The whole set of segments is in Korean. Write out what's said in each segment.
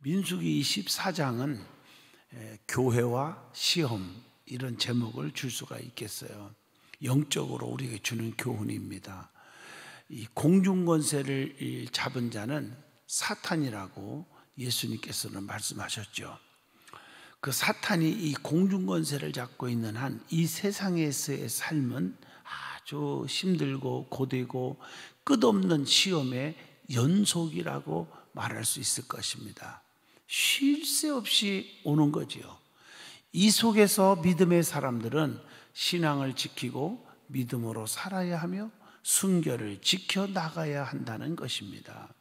민수기 24장은 교회와 시험 이런 제목을 줄 수가 있겠어요. 영적으로 우리에게 주는 교훈입니다. 이 공중권세를 잡은 자는 사탄이라고 예수님께서는 말씀하셨죠. 그 사탄이 이 공중권세를 잡고 있는 한 이 세상에서의 삶은 아주 힘들고 고되고 끝없는 시험의 연속이라고 말할 수 있을 것입니다. 쉴 새 없이 오는 거지요. 이 속에서 믿음의 사람들은 신앙을 지키고 믿음으로 살아야 하며 순결을 지켜나가야 한다는 것입니다.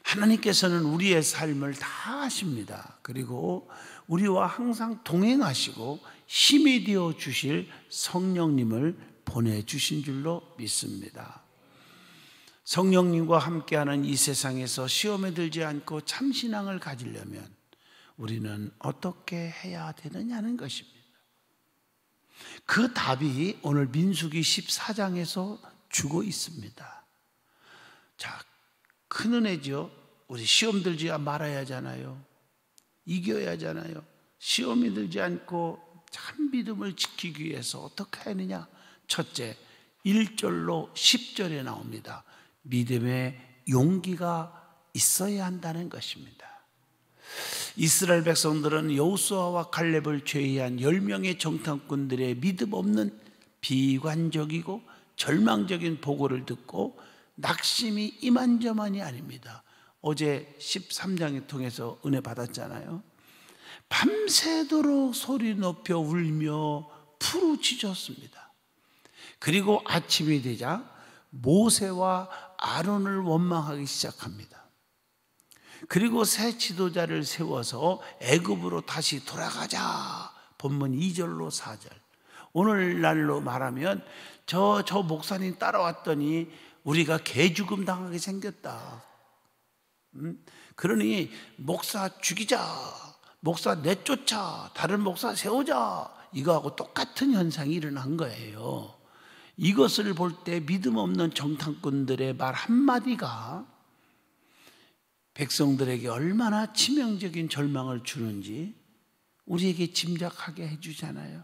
하나님께서는 우리의 삶을 다 아십니다. 그리고 우리와 항상 동행하시고 힘이 되어 주실 성령님을 보내주신 줄로 믿습니다. 성령님과 함께하는 이 세상에서 시험에 들지 않고 참신앙을 가지려면 우리는 어떻게 해야 되느냐는 것입니다. 그 답이 오늘 민수기 14장에서 주고 있습니다. 자, 큰 은혜죠. 우리 시험 들지 말아야 하잖아요. 이겨야 하잖아요. 시험이 들지 않고 참 믿음을 지키기 위해서 어떻게 해야 하느냐? 첫째, 1절로 10절에 나옵니다. 믿음의 용기가 있어야 한다는 것입니다. 이스라엘 백성들은 여호수아와 갈렙을 제외한 10명의 정탐꾼들의 믿음 없는 비관적이고 절망적인 보고를 듣고 낙심이 이만저만이 아닙니다. 어제 13장을 통해서 은혜 받았잖아요. 밤새도록 소리 높여 울며 부르짖었습니다. 그리고 아침이 되자 모세와 아론을 원망하기 시작합니다. 그리고 새 지도자를 세워서 애굽으로 다시 돌아가자. 본문 2절로 4절. 오늘날로 말하면 저 목사님 따라왔더니 우리가 개죽음 당하게 생겼다. 그러니 목사 죽이자, 목사 내쫓아, 다른 목사 세우자, 이거하고 똑같은 현상이 일어난 거예요. 이것을 볼 때 믿음 없는 정탐꾼들의 말 한마디가 백성들에게 얼마나 치명적인 절망을 주는지 우리에게 짐작하게 해주잖아요.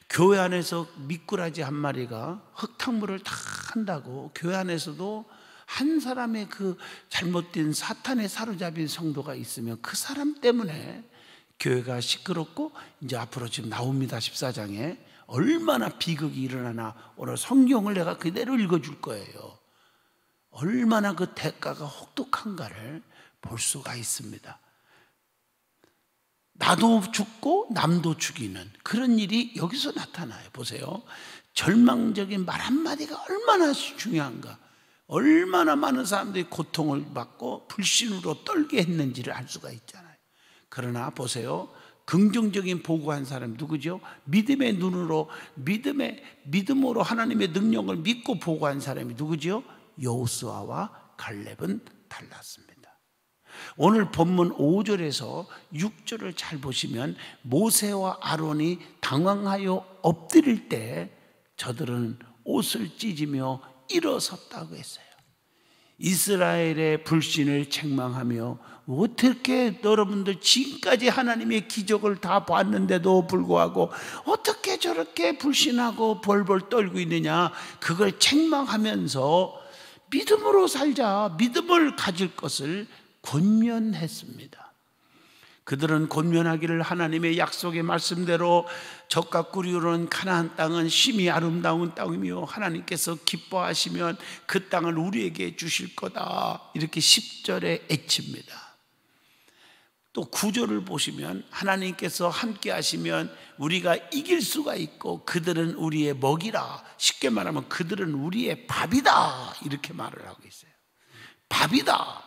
교회 안에서 미꾸라지 한 마리가 흙탕물을 다 한다고 교회 안에서도 한 사람의 그 잘못된 사탄에 사로잡힌 성도가 있으면 그 사람 때문에 교회가 시끄럽고 이제 앞으로 지금 나옵니다. 14장에 얼마나 비극이 일어나나 오늘 성경을 내가 그대로 읽어줄 거예요. 얼마나 그 대가가 혹독한가를 볼 수가 있습니다. 나도 죽고 남도 죽이는 그런 일이 여기서 나타나요. 보세요. 절망적인 말 한마디가 얼마나 중요한가. 얼마나 많은 사람들이 고통을 받고 불신으로 떨게 했는지를 알 수가 있잖아요. 그러나 보세요. 긍정적인 보고한 사람 누구죠? 믿음의 눈으로 믿음으로 하나님의 능력을 믿고 보고한 사람이 누구죠? 여호수아와 갈렙은 달랐습니다. 오늘 본문 5절에서 6절을 잘 보시면 모세와 아론이 당황하여 엎드릴 때 저들은 옷을 찢으며 일어섰다고 했어요. 이스라엘의 불신을 책망하며 어떻게 여러분들 지금까지 하나님의 기적을 다 봤는데도 불구하고 어떻게 저렇게 불신하고 벌벌 떨고 있느냐, 그걸 책망하면서 믿음으로 살자, 믿음을 가질 것을 권면했습니다. 그들은 권면하기를 하나님의 약속의 말씀대로 젖과 꿀이 흐르는 가나안 땅은 심히 아름다운 땅이며 하나님께서 기뻐하시면 그 땅을 우리에게 주실 거다, 이렇게 10절에 애칩니다. 또 9절을 보시면 하나님께서 함께 하시면 우리가 이길 수가 있고 그들은 우리의 먹이라, 쉽게 말하면 그들은 우리의 밥이다, 이렇게 말을 하고 있어요. 밥이다.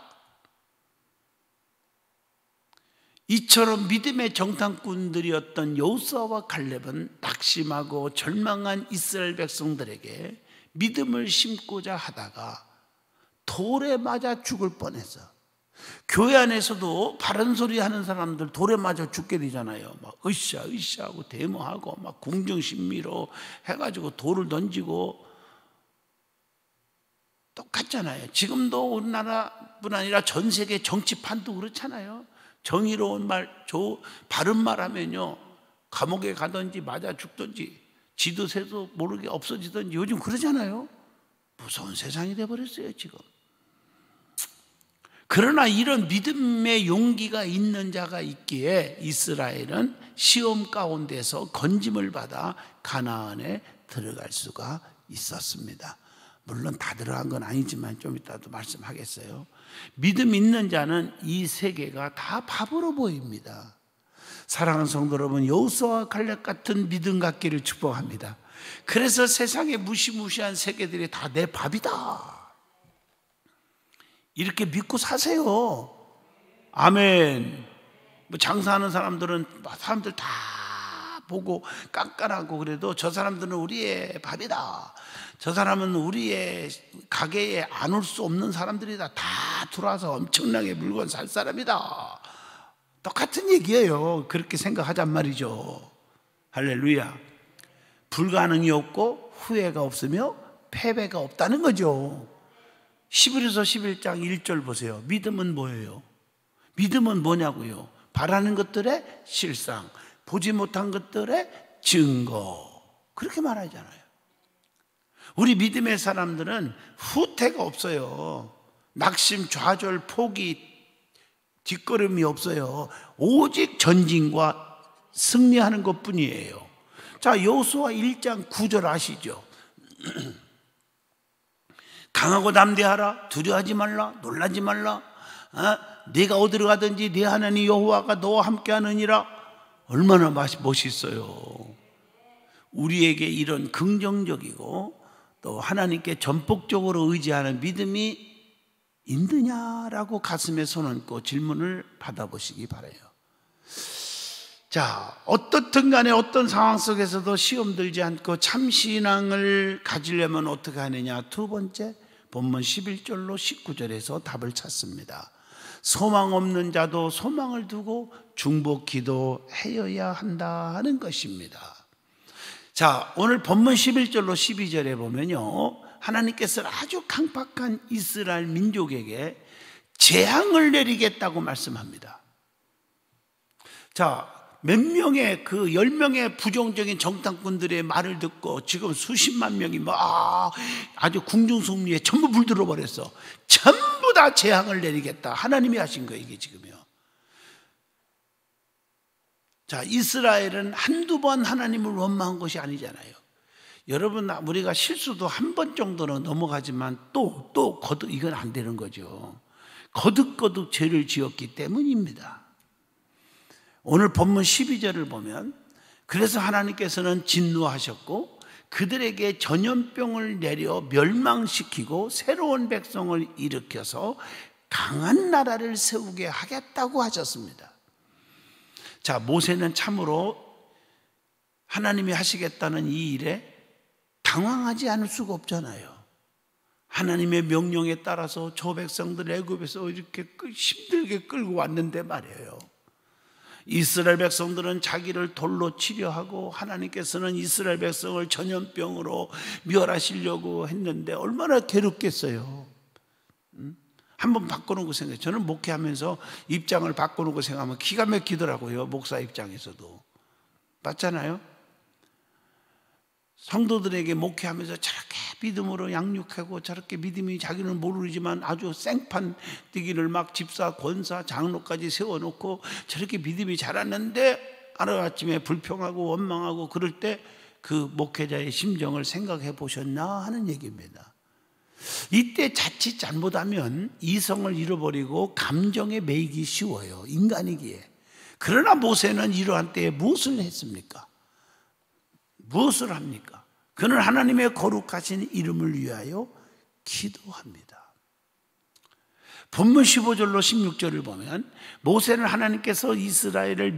이처럼 믿음의 정탐꾼들이었던 여호수아와 갈렙은 낙심하고 절망한 이스라엘 백성들에게 믿음을 심고자 하다가 돌에 맞아 죽을 뻔했어. 교회 안에서도 바른 소리 하는 사람들 돌에 맞아 죽게 되잖아요. 막 으쌰 하고 데모하고 막 궁정신미로 해가지고 돌을 던지고 똑같잖아요. 지금도 우리나라 우리나라뿐 아니라 전 세계 정치판도 그렇잖아요. 정의로운 말, 바른 말 하면요, 감옥에 가든지 맞아 죽든지 지도 새도 모르게 없어지든지 요즘 그러잖아요. 무서운 세상이 돼버렸어요 지금. 그러나 이런 믿음의 용기가 있는 자가 있기에 이스라엘은 시험 가운데서 건짐을 받아 가나안에 들어갈 수가 있었습니다. 물론 다 들어간 건 아니지만 좀 이따도 말씀하겠어요. 믿음 있는 자는 이 세계가 다 밥으로 보입니다. 사랑하는 성도 여러분, 여호수아와 갈렙 같은 믿음 갖기를 축복합니다. 그래서 세상의 무시무시한 세계들이 다 내 밥이다, 이렇게 믿고 사세요. 아멘. 뭐 장사하는 사람들 다 보고 깐깐하고 그래도 저 사람들은 우리의 밥이다, 저 사람은 우리의 가게에 안 올 수 없는 사람들이다, 다 들어와서 엄청나게 물건 살 사람이다, 똑같은 얘기예요. 그렇게 생각하잔 말이죠. 할렐루야. 불가능이 없고 후회가 없으며 패배가 없다는 거죠. 히브리서 11장 1절 보세요. 믿음은 뭐예요? 믿음은 뭐냐고요? 바라는 것들의 실상, 보지 못한 것들의 증거, 그렇게 말하잖아요. 우리 믿음의 사람들은 후퇴가 없어요. 낙심, 좌절, 포기, 뒷걸음이 없어요. 오직 전진과 승리하는 것뿐이에요. 자, 여호수아 1장 9절 아시죠? 강하고 담대하라, 두려워하지 말라, 놀라지 말라, 네가 어디로 가든지 네 하나님 여호와가 너와 함께하느니라. 얼마나 멋있어요. 우리에게 이런 긍정적이고 또 하나님께 전폭적으로 의지하는 믿음이 있느냐라고 가슴에 손 얹고 질문을 받아보시기 바라요. 자, 어떻든 간에 어떤 상황 속에서도 시험 들지 않고 참신앙을 가지려면 어떻게 하느냐. 두 번째, 본문 11절로 19절에서 답을 찾습니다. 소망 없는 자도 소망을 두고 중보 기도해야 한다 하는 것입니다. 자, 오늘 본문 11절로 12절에 보면요, 하나님께서 아주 강팍한 이스라엘 민족에게 재앙을 내리겠다고 말씀합니다. 자, 몇 명의 그 10명의 부정적인 정탐꾼들의 말을 듣고 지금 수십만 명이 막 아주 궁중숭리에 전부 물들어 버렸어. 전부 다 재앙을 내리겠다, 하나님이 하신 거예요, 이게 지금요. 자, 이스라엘은 한두 번 하나님을 원망한 것이 아니잖아요. 여러분, 우리가 실수도 한 번 정도는 넘어가지만 또 거듭, 이건 안 되는 거죠. 거듭 죄를 지었기 때문입니다. 오늘 본문 12절을 보면, 그래서 하나님께서는 진노하셨고 그들에게 전염병을 내려 멸망시키고 새로운 백성을 일으켜서 강한 나라를 세우게 하겠다고 하셨습니다. 자, 모세는 참으로 하나님이 하시겠다는 이 일에 당황하지 않을 수가 없잖아요. 하나님의 명령에 따라서 저 백성들 애굽에서 이렇게 힘들게 끌고 왔는데 말이에요. 이스라엘 백성들은 자기를 돌로 치려 하고 하나님께서는 이스라엘 백성을 전염병으로 멸하시려고 했는데 얼마나 괴롭겠어요. 한번 바꿔놓고 생각해요. 저는 목회하면서 입장을 바꿔놓고 생각하면 기가 막히더라고요. 목사 입장에서도. 맞잖아요. 성도들에게 목회하면서 저렇게 믿음으로 양육하고 저렇게 믿음이 자기는 모르지만 아주 생판 뛰기를 막 집사, 권사, 장로까지 세워놓고 저렇게 믿음이 자랐는데 하루아침에 불평하고 원망하고 그럴 때 그 목회자의 심정을 생각해 보셨나 하는 얘기입니다. 이때 자칫 잘못하면 이성을 잃어버리고 감정에 매이기 쉬워요, 인간이기에. 그러나 모세는 이러한 때에 무엇을 했습니까? 무엇을 합니까? 그는 하나님의 거룩하신 이름을 위하여 기도합니다. 본문 15절로 16절을 보면 모세는 하나님께서 이스라엘을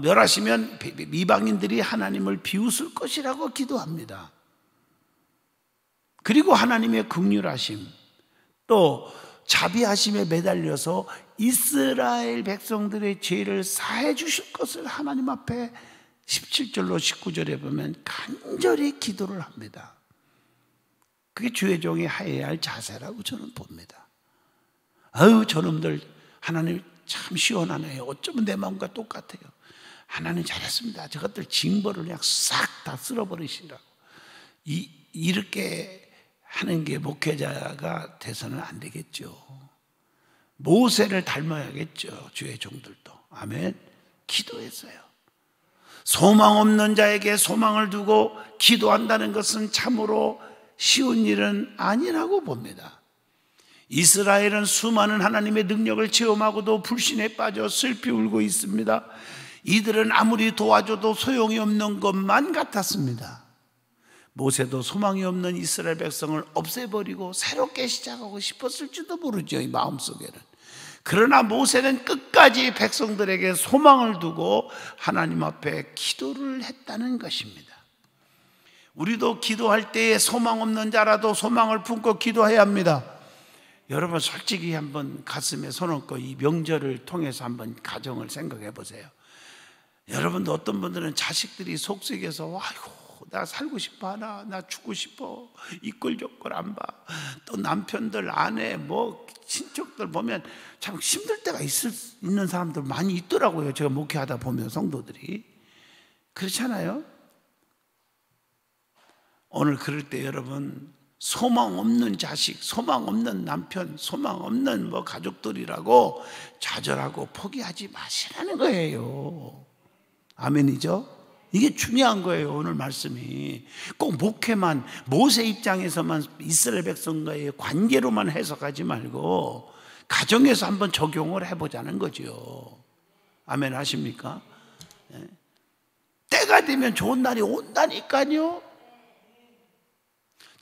멸하시면 이방인들이 하나님을 비웃을 것이라고 기도합니다. 그리고 하나님의 긍휼하심, 또 자비하심에 매달려서 이스라엘 백성들의 죄를 사해 주실 것을 하나님 앞에 17절로 19절에 보면 간절히 기도를 합니다. 그게 주의 종이 해야 할 자세라고 저는 봅니다. 아유, 저놈들 하나님 참 시원하네요. 어쩌면 내 마음과 똑같아요. 하나님 잘했습니다. 저것들 징벌을 그냥 싹 다 쓸어버리시라고. 이렇게 하는 게 목회자가 돼서는 안 되겠죠. 모세를 닮아야겠죠. 주의 종들도. 아멘. 기도했어요. 소망 없는 자에게 소망을 두고 기도한다는 것은 참으로 쉬운 일은 아니라고 봅니다. 이스라엘은 수많은 하나님의 능력을 체험하고도 불신에 빠져 슬피 울고 있습니다. 이들은 아무리 도와줘도 소용이 없는 것만 같았습니다. 모세도 소망이 없는 이스라엘 백성을 없애버리고 새롭게 시작하고 싶었을지도 모르죠, 이 마음속에는. 그러나 모세는 끝까지 백성들에게 소망을 두고 하나님 앞에 기도를 했다는 것입니다. 우리도 기도할 때에 소망 없는 자라도 소망을 품고 기도해야 합니다. 여러분, 솔직히 한번 가슴에 손 얹고 이 명절을 통해서 한번 가정을 생각해 보세요. 여러분도 어떤 분들은 자식들이 속썩여서 아이고 나 살고 싶어 하나, 나 죽고 싶어, 이끌저끌 안 봐. 또 남편들, 아내, 뭐 친척들 보면 참 힘들 때가 있는 사람들 많이 있더라고요. 제가 목회하다 보면 성도들이. 그렇잖아요. 오늘 그럴 때 여러분, 소망 없는 자식, 소망 없는 남편, 소망 없는 뭐 가족들이라고 좌절하고 포기하지 마시라는 거예요. 아멘이죠? 이게 중요한 거예요. 오늘 말씀이 꼭 목회만, 모세 입장에서만 이스라엘 백성과의 관계로만 해석하지 말고 가정에서 한번 적용을 해보자는 거죠. 아멘 하십니까? 때가 되면 좋은 날이 온다니까요.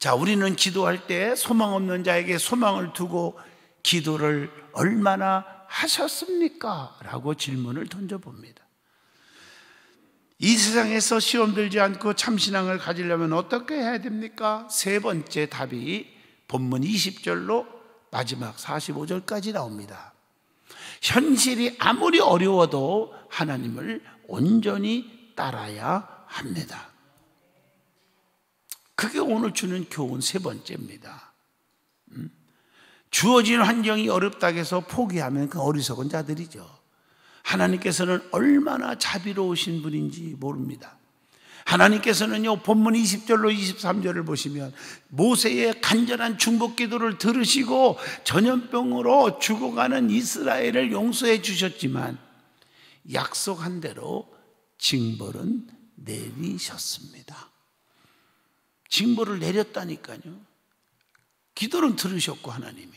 자, 우리는 기도할 때 소망 없는 자에게 소망을 두고 기도를 얼마나 하셨습니까? 라고 질문을 던져봅니다. 이 세상에서 시험 들지 않고 참신앙을 가지려면 어떻게 해야 됩니까? 세 번째 답이 본문 20절로 마지막 45절까지 나옵니다. 현실이 아무리 어려워도 하나님을 온전히 따라야 합니다. 그게 오늘 주는 교훈 세 번째입니다. 주어진 환경이 어렵다고 해서 포기하면 그 어리석은 자들이죠. 하나님께서는 얼마나 자비로우신 분인지 모릅니다. 하나님께서는요, 본문 20절로 23절을 보시면 모세의 간절한 중보 기도를 들으시고 전염병으로 죽어가는 이스라엘을 용서해 주셨지만 약속한 대로 징벌은 내리셨습니다. 징벌을 내렸다니까요. 기도는 들으셨고 하나님이.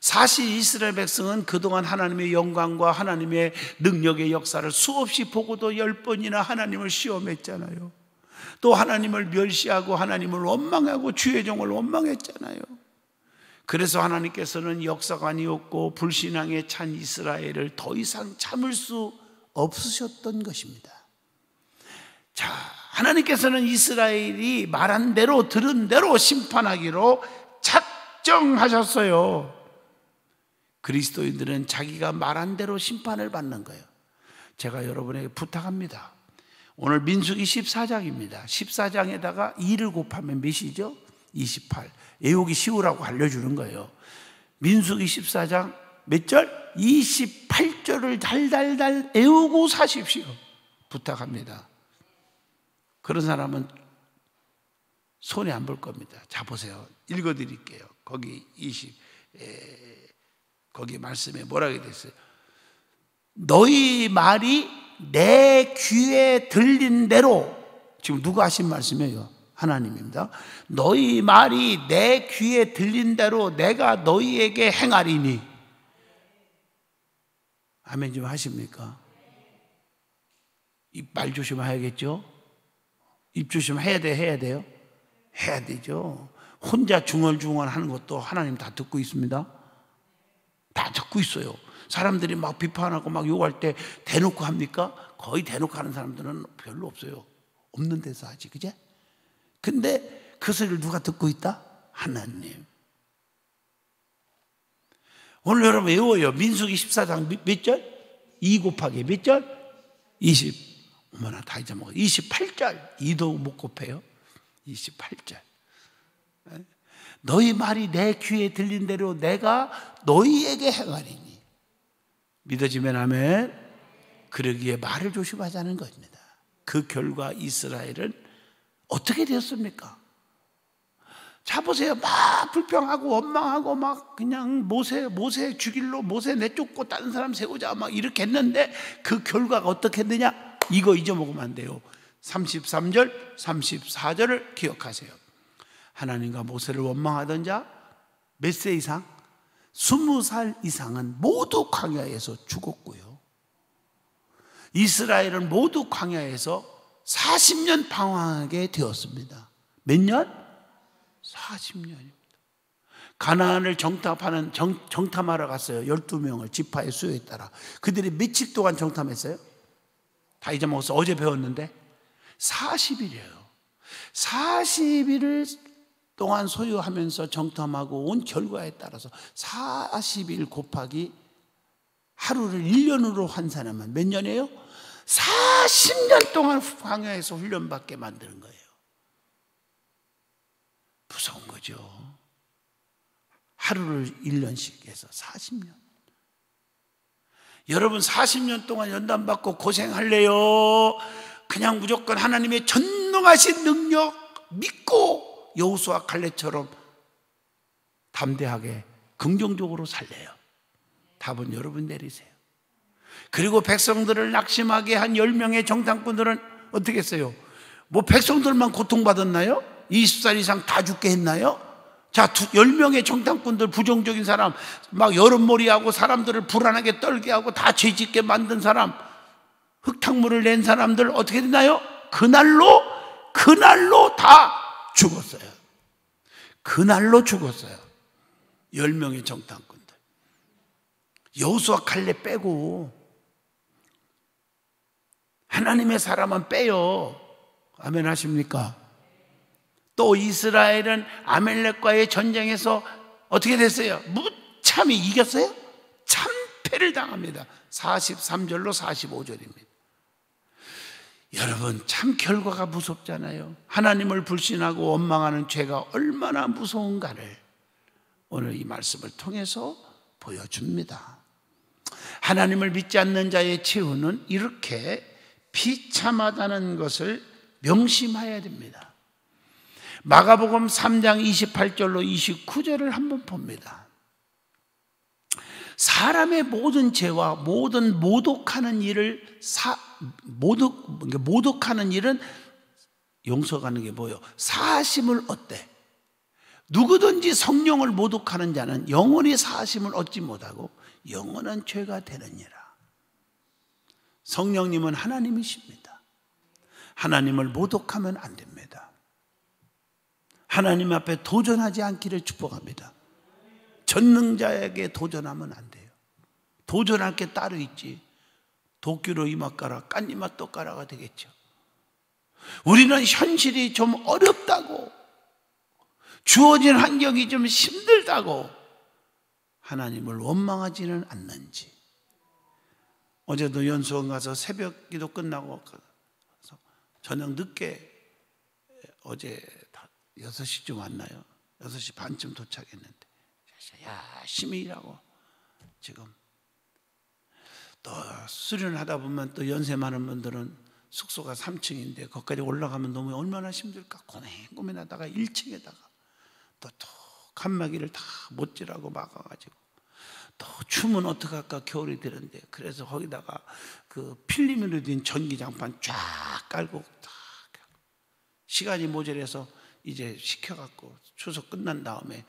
사실 이스라엘 백성은 그동안 하나님의 영광과 하나님의 능력의 역사를 수없이 보고도 10번이나 하나님을 시험했잖아요. 또 하나님을 멸시하고 하나님을 원망하고 주의 종을 원망했잖아요. 그래서 하나님께서는 역사관이 없고 불신앙에 찬 이스라엘을 더 이상 참을 수 없으셨던 것입니다. 자, 하나님께서는 이스라엘이 말한 대로 들은 대로 심판하기로 작정하셨어요. 그리스도인들은 자기가 말한 대로 심판을 받는 거예요. 제가 여러분에게 부탁합니다. 오늘 민수기 14장입니다. 14장에다가 2를 곱하면 몇이죠? 28. 외우기 쉬우라고 알려주는 거예요. 민수기 14장 몇 절? 28절을 달달달 외우고 사십시오. 부탁합니다. 그런 사람은 손에 안 볼 겁니다. 자, 보세요. 읽어드릴게요. 거기 거기 말씀에 뭐라고 되어 있어요? 너희 말이 내 귀에 들린 대로, 지금 누가 하신 말씀이에요? 하나님입니다. 너희 말이 내 귀에 들린 대로 내가 너희에게 행하리니. 아멘 좀 하십니까? 입 말 조심해야겠죠? 입 조심해야 해야 돼요? 해야 되죠. 혼자 중얼중얼 하는 것도 하나님 다 듣고 있습니다. 다 듣고 있어요. 사람들이 막 비판하고 막 욕할 때 대놓고 합니까? 거의 대놓고 하는 사람들은 별로 없어요. 없는 데서 하지, 그제? 근데 그 소리를 누가 듣고 있다? 하나님. 오늘 여러분 외워요. 민수기 14장 몇 절? 2 곱하기 몇 절? 20. 어머나 다 잊어먹어. 28절. 2도 못 곱해요. 28절. 너희 말이 내 귀에 들린 대로 내가 너희에게 행하리니. 믿어지면 아멘. 그러기에 말을 조심하자는 것입니다. 그 결과 이스라엘은 어떻게 되었습니까? 자 보세요. 막 불평하고 원망하고 막 그냥 모세 죽일로 모세 내쫓고 다른 사람 세우자 막 이렇게 했는데 그 결과가 어떻게 했느냐? 이거 잊어먹으면 안 돼요. 33절 34절을 기억하세요. 하나님과 모세를 원망하던 자 몇 세 이상? 20살 이상은 모두 광야에서 죽었고요. 이스라엘은 모두 광야에서 40년 방황하게 되었습니다. 몇 년? 40년입니다. 가나안을 정탐하러 갔어요. 12명을 지파의 수요에 따라. 그들이 며칠 동안 정탐했어요? 다 잊어먹었어. 어제 배웠는데 40일이에요. 40일을 동안 소유하면서 정탐하고 온 결과에 따라서 40일 곱하기 하루를 1년으로 환산하면 몇 년이에요? 40년 동안 광야에서 훈련받게 만드는 거예요. 무서운 거죠. 하루를 1년씩 해서 40년. 여러분 40년 동안 연단받고 고생할래요? 그냥 무조건 하나님의 전능하신 능력 믿고 여호수아 갈렙처럼 담대하게 긍정적으로 살래요? 답은 여러분 내리세요. 그리고 백성들을 낙심하게 한 10명의 정탐꾼들은 어떻게 했어요? 뭐 백성들만 고통받았나요? 20살 이상 다 죽게 했나요? 자, 10명의 정탐꾼들 부정적인 사람, 막 여론몰이하고 사람들을 불안하게 떨게 하고 다 죄짓게 만든 사람, 흙탕물을 낸 사람들 어떻게 됐나요? 그날로 다 죽었어요. 그날로 죽었어요. 10명의 정탐꾼들. 여호수아 갈렙 빼고 하나님의 사람은 빼요. 아멘 하십니까? 또 이스라엘은 아멜렉과의 전쟁에서 어떻게 됐어요? 무참히 이겼어요? 참패를 당합니다. 43절로 45절입니다. 여러분 참 결과가 무섭잖아요. 하나님을 불신하고 원망하는 죄가 얼마나 무서운가를 오늘 이 말씀을 통해서 보여줍니다. 하나님을 믿지 않는 자의 최후는 이렇게 비참하다는 것을 명심해야 됩니다. 마가복음 3장 28절로 29절을 한번 봅니다. 사람의 모든 죄와 모든 모독하는 일을 모독하는 일은 용서가는 게 뭐예요? 사심을 얻대. 누구든지 성령을 모독하는 자는 영원히 사심을 얻지 못하고 영원한 죄가 되느니라. 성령님은 하나님이십니다. 하나님을 모독하면 안 됩니다. 하나님 앞에 도전하지 않기를 축복합니다. 전능자에게 도전하면 안 돼요. 도전할 게 따로 있지. 도끼로 이맛가라 깐이맛 떡가라가 되겠죠. 우리는 현실이 좀 어렵다고, 주어진 환경이 좀 힘들다고 하나님을 원망하지는 않는지. 어제도 연수원 가서 새벽 기도 끝나고 저녁 늦게 어제 6시쯤 왔나요? 6시 반쯤 도착했는데 열심히 일하고 지금 또 수련하다 보면 또 연세 많은 분들은 숙소가 3층인데 거기까지 올라가면 너무 얼마나 힘들까 고민하다가 1층에다가 또 칸막이를 다 못질하고 막아가지고 또 춤은 어떡할까 겨울이 되는데 그래서 거기다가 그 필름으로 된 전기장판 쫙 깔고 딱 시간이 모자라서 이제 시켜갖고 추석 끝난 다음에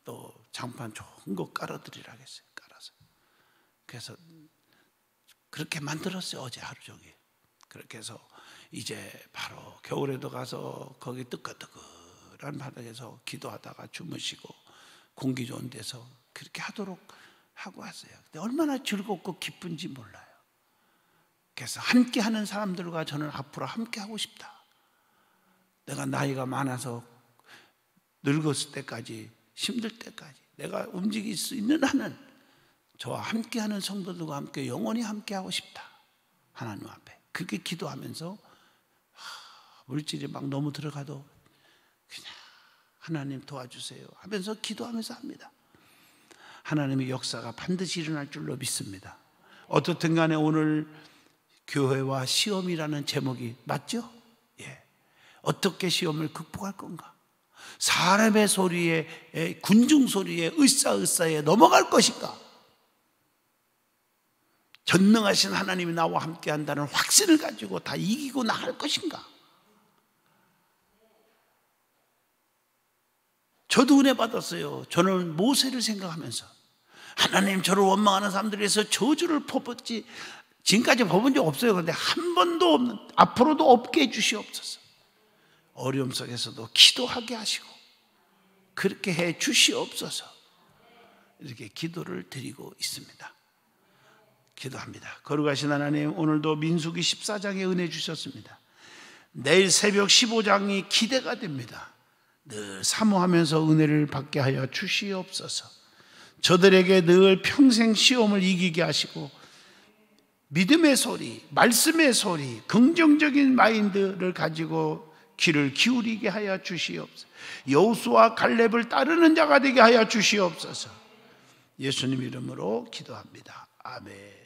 또 장판 좋은 거 깔아드리라 했어요. 깔아서 그래서 그렇게 만들었어요. 어제 하루 종일. 그렇게 해서 이제 바로 겨울에도 가서 거기 뜨끈뜨끈한 바닥에서 기도하다가 주무시고 공기 좋은 데서 그렇게 하도록 하고 왔어요. 근데 얼마나 즐겁고 기쁜지 몰라요. 그래서 함께 하는 사람들과 저는 앞으로 함께 하고 싶다. 내가 나이가 많아서 늙었을 때까지 힘들 때까지 내가 움직일 수 있는 한은 저와 함께하는 성도들과 함께 영원히 함께하고 싶다. 하나님 앞에 그렇게 기도하면서 물질이 막 너무 들어가도 그냥 하나님 도와주세요 하면서 기도하면서 합니다. 하나님의 역사가 반드시 일어날 줄로 믿습니다. 어떻든 간에 오늘 교회와 시험이라는 제목이 맞죠? 예. 어떻게 시험을 극복할 건가? 사람의 소리에, 군중 소리에, 으쌰으쌰에 넘어갈 것인가? 전능하신 하나님이 나와 함께 한다는 확신을 가지고 다 이기고 나갈 것인가? 저도 은혜 받았어요. 저는 모세를 생각하면서 하나님, 저를 원망하는 사람들에서 저주를 퍼붓지 지금까지 퍼본 적 없어요. 그런데 한 번도 없는, 앞으로도 없게 해주시옵소서. 어려움 속에서도 기도하게 하시고 그렇게 해 주시옵소서. 이렇게 기도를 드리고 있습니다. 기도합니다. 거룩하신 하나님, 오늘도 민수기 14장에 은혜 주셨습니다. 내일 새벽 15장이 기대가 됩니다. 늘 사모하면서 은혜를 받게 하여 주시옵소서. 저들에게 늘 평생 시험을 이기게 하시고 믿음의 소리, 말씀의 소리, 긍정적인 마인드를 가지고 귀를 기울이게 하여 주시옵소서. 여호수아 갈렙을 따르는 자가 되게 하여 주시옵소서. 예수님 이름으로 기도합니다. 아멘.